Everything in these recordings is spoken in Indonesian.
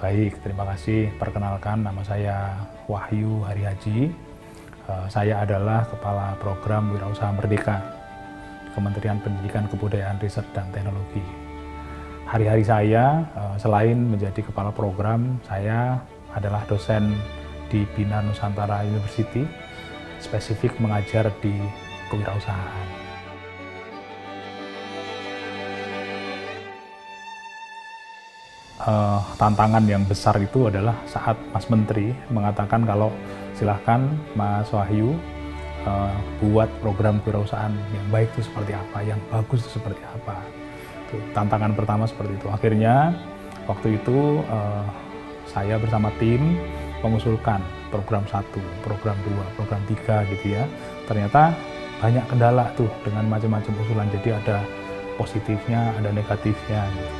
Baik, terima kasih. Perkenalkan, nama saya Wahyu Harihaji. Saya adalah Kepala Program Wirausaha Merdeka, Kementerian Pendidikan, Kebudayaan, Riset, dan Teknologi. Hari-hari saya, selain menjadi Kepala Program, saya adalah dosen di Bina Nusantara University, spesifik mengajar di kewirausahaan. Tantangan yang besar itu adalah saat Mas Menteri mengatakan kalau silahkan Mas Wahyu buat program kewirausahaan yang baik itu seperti apa, yang bagus itu seperti apa. Tantangan pertama seperti itu. Akhirnya waktu itu saya bersama tim mengusulkan program 1, program 2, program 3 gitu ya. Ternyata banyak kendala tuh dengan macam-macam usulan, jadi ada positifnya, ada negatifnya gitu.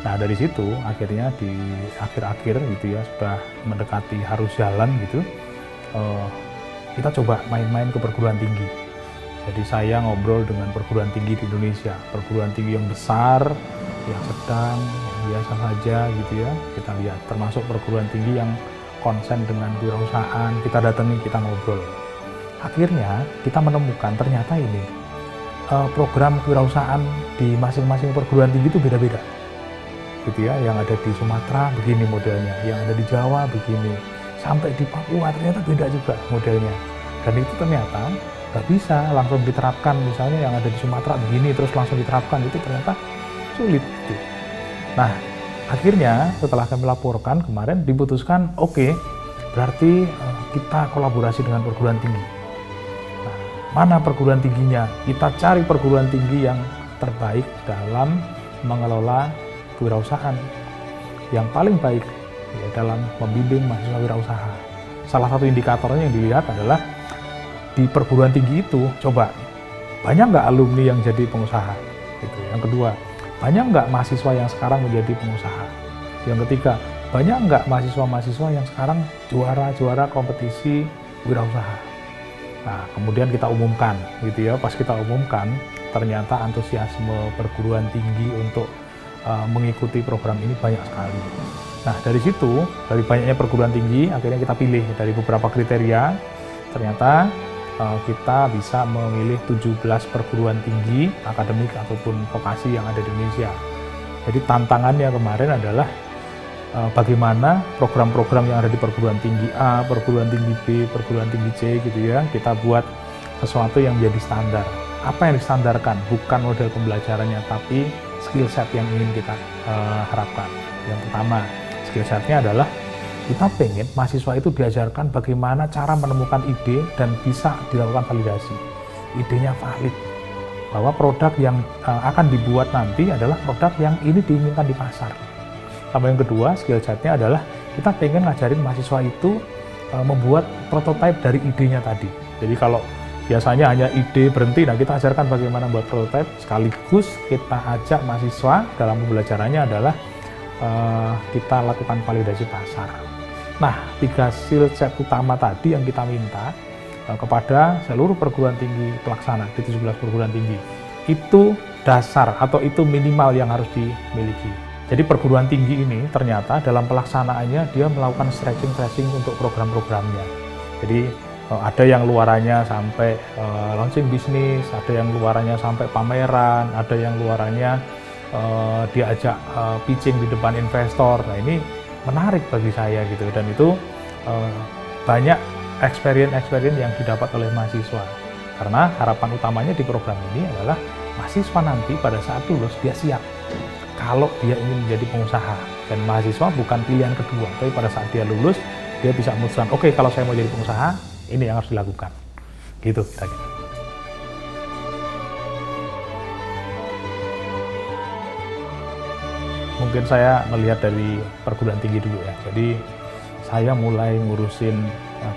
Nah dari situ akhirnya di akhir-akhir gitu ya, sudah mendekati harus jalan gitu, kita coba main-main ke perguruan tinggi. Jadi saya ngobrol dengan perguruan tinggi di Indonesia, perguruan tinggi yang besar, yang sedang, yang biasa saja gitu ya, kita lihat. Termasuk perguruan tinggi yang konsen dengan kewirausahaan, kita datangi, kita ngobrol. Akhirnya kita menemukan ternyata ini program kewirausahaan di masing-masing perguruan tinggi itu beda-beda. Gitu ya, yang ada di Sumatera begini modelnya, yang ada di Jawa begini, sampai di Papua ternyata beda juga modelnya. Dan itu ternyata nggak bisa langsung diterapkan, misalnya yang ada di Sumatera begini terus langsung diterapkan, itu ternyata sulit gitu. Nah akhirnya setelah kami laporkan kemarin diputuskan oke, berarti kita kolaborasi dengan perguruan tinggi. Nah, mana perguruan tingginya? Kita cari perguruan tinggi yang terbaik dalam mengelola kewirausahaan, yang paling baik ya, dalam membimbing mahasiswa wirausaha. Salah satu indikatornya yang dilihat adalah di perguruan tinggi itu, coba banyak nggak alumni yang jadi pengusaha? Gitu. Yang kedua, banyak nggak mahasiswa yang sekarang menjadi pengusaha? Yang ketiga, banyak nggak mahasiswa-mahasiswa yang sekarang juara-juara kompetisi wirausaha? Nah, kemudian kita umumkan, gitu ya. Pas kita umumkan, ternyata antusiasme perguruan tinggi untuk mengikuti program ini banyak sekali. Nah dari situ, dari banyaknya perguruan tinggi, akhirnya kita pilih dari beberapa kriteria. Ternyata kita bisa memilih 17 perguruan tinggi akademik ataupun vokasi yang ada di Indonesia. Jadi tantangannya kemarin adalah bagaimana program-program yang ada di perguruan tinggi A, perguruan tinggi B, perguruan tinggi C gitu ya, kita buat sesuatu yang menjadi standar. Apa yang distandarkan? Bukan model pembelajarannya, tapi skill set yang ingin kita harapkan. Yang pertama, skill setnya adalah kita pengen mahasiswa itu diajarkan bagaimana cara menemukan ide dan bisa dilakukan validasi. Idenya valid, bahwa produk yang akan dibuat nanti adalah produk yang ini diinginkan di pasar. Sama yang kedua, skill setnya adalah kita pengen ngajarin mahasiswa itu membuat prototipe dari idenya tadi. Jadi kalau biasanya hanya ide berhenti, nah kita ajarkan bagaimana membuat prototipe, sekaligus kita ajak mahasiswa dalam pembelajarannya adalah kita lakukan validasi pasar. Nah, 3 skill set utama tadi yang kita minta kepada seluruh perguruan tinggi pelaksana di 17 perguruan tinggi, itu dasar atau itu minimal yang harus dimiliki. Jadi perguruan tinggi ini ternyata dalam pelaksanaannya dia melakukan stretching untuk program-programnya. Jadi ada yang luarannya sampai launching bisnis, ada yang luarannya sampai pameran, ada yang luarannya diajak pitching di depan investor. Nah ini menarik bagi saya gitu, dan itu banyak experience yang didapat oleh mahasiswa. Karena harapan utamanya di program ini adalah mahasiswa nanti pada saat lulus dia siap kalau dia ingin menjadi pengusaha. Dan mahasiswa bukan pilihan kedua, tapi pada saat dia lulus dia bisa memutuskan, oke, kalau saya mau jadi pengusaha, ini yang harus dilakukan. Gitu kira-kira. Mungkin saya melihat dari perguruan tinggi dulu ya. Jadi saya mulai ngurusin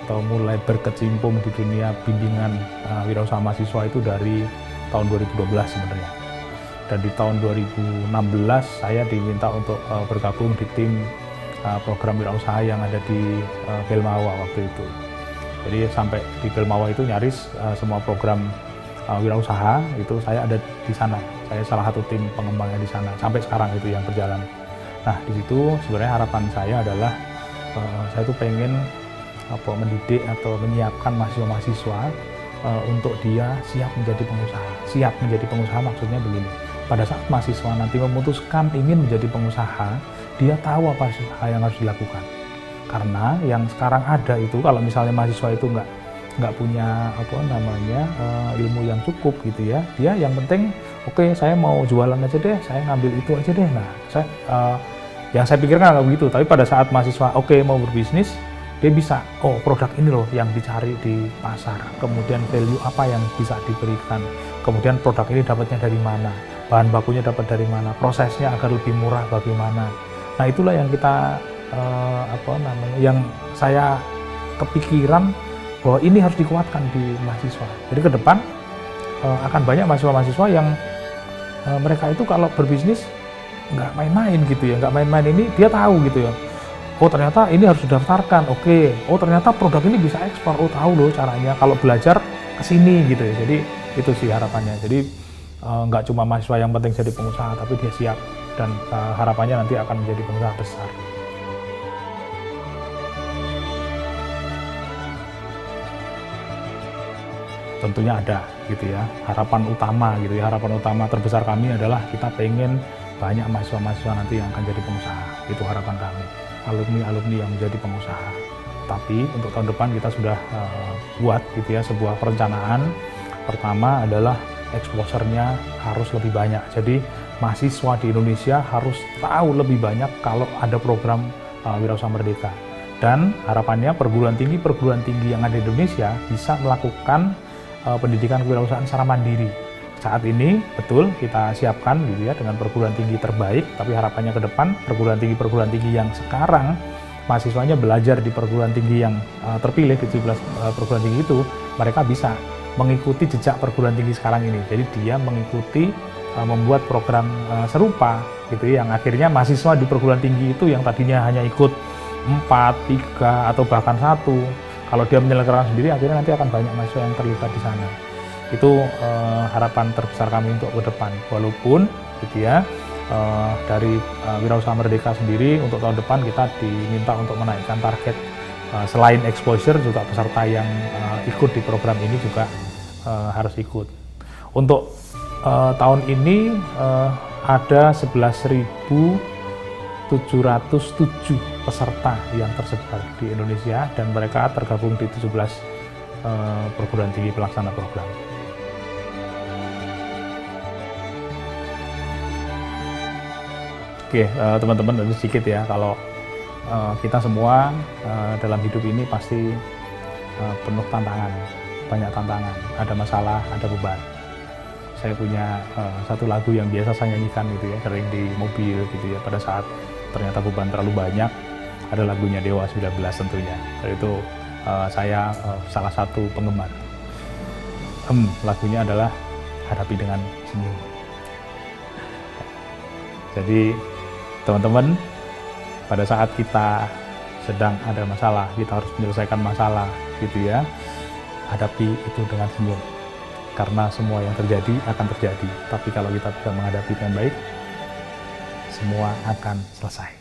atau mulai berkecimpung di dunia bimbingan wirausaha mahasiswa itu dari tahun 2012 sebenarnya. Dan di tahun 2016 saya diminta untuk bergabung di tim program wirausaha yang ada di Belmawa waktu itu. Jadi sampai di Belmawa itu nyaris semua program wirausaha itu saya ada di sana. Saya salah satu tim pengembangnya di sana sampai sekarang itu yang berjalan. Nah, di situ sebenarnya harapan saya adalah saya tuh pengen mendidik atau menyiapkan mahasiswa-mahasiswa untuk dia siap menjadi pengusaha. Siap menjadi pengusaha maksudnya begini. Pada saat mahasiswa nanti memutuskan ingin menjadi pengusaha, dia tahu apa yang harus dilakukan. Karena yang sekarang ada itu, kalau misalnya mahasiswa itu nggak punya ilmu yang cukup gitu ya, dia yang penting oke, saya mau jualan aja deh, saya ngambil itu aja deh. Nah, yang saya pikirkan kalau begitu. Tapi pada saat mahasiswa mau berbisnis, dia bisa, produk ini loh yang dicari di pasar, kemudian value apa yang bisa diberikan, kemudian produk ini dapatnya dari mana, bahan bakunya dapat dari mana, prosesnya agar lebih murah bagaimana. Nah, itulah yang kita yang saya kepikiran bahwa ini harus dikuatkan di mahasiswa. Jadi ke depan akan banyak mahasiswa-mahasiswa yang mereka itu kalau berbisnis nggak main-main gitu ya, nggak main-main, ini dia tahu gitu ya. Oh, ternyata ini harus didaftarkan, oh ternyata produk ini bisa ekspor, tahu loh caranya kalau belajar ke sini gitu ya. Jadi itu sih harapannya. Jadi nggak cuma mahasiswa yang penting jadi pengusaha, tapi dia siap, dan harapannya nanti akan menjadi pengusaha besar. Tentunya ada gitu ya, harapan utama gitu ya, harapan utama terbesar kami adalah kita pengen banyak mahasiswa-mahasiswa nanti yang akan jadi pengusaha. Itu harapan kami, alumni-alumni yang menjadi pengusaha. Tapi untuk tahun depan kita sudah buat gitu ya sebuah perencanaan. Pertama adalah exposure-nya harus lebih banyak. Jadi mahasiswa di Indonesia harus tahu lebih banyak kalau ada program Wirausaha Merdeka. Dan harapannya perguruan tinggi yang ada di Indonesia bisa melakukan pendidikan kewirausahaan secara mandiri. Saat ini betul kita siapkan gitu ya dengan perguruan tinggi terbaik, tapi harapannya ke depan perguruan tinggi yang sekarang mahasiswanya belajar di perguruan tinggi yang terpilih di 17 perguruan tinggi itu, mereka bisa mengikuti jejak perguruan tinggi sekarang ini. Jadi dia mengikuti membuat program serupa gitu yang akhirnya mahasiswa di perguruan tinggi itu yang tadinya hanya ikut 4, 3 atau bahkan 1, kalau dia menyelenggarakan sendiri, akhirnya nanti akan banyak mahasiswa yang terlibat di sana. Itu harapan terbesar kami untuk ke depan. Walaupun gitu ya, dari Wirausaha Merdeka sendiri untuk tahun depan kita diminta untuk menaikkan target, selain exposure juga peserta yang ikut di program ini juga harus ikut. Untuk tahun ini ada 11.707 peserta yang tersebar di Indonesia, dan mereka tergabung di 17 perguruan tinggi pelaksana program. Oke, teman-teman, ini sedikit ya, kalau kita semua dalam hidup ini pasti penuh tantangan, banyak tantangan, ada masalah, ada beban. Saya punya satu lagu yang biasa saya nyanyikan gitu ya, sering di mobil gitu ya, pada saat ternyata beban terlalu banyak, ada lagunya Dewa 19 tentunya. Itu saya salah satu penggemar. Lagunya adalah Hadapi dengan Senyum. Jadi teman-teman, pada saat kita sedang ada masalah, kita harus menyelesaikan masalah gitu ya, hadapi itu dengan senyum. Karena semua yang terjadi akan terjadi, tapi kalau kita bisa menghadapi dengan baik, semua akan selesai.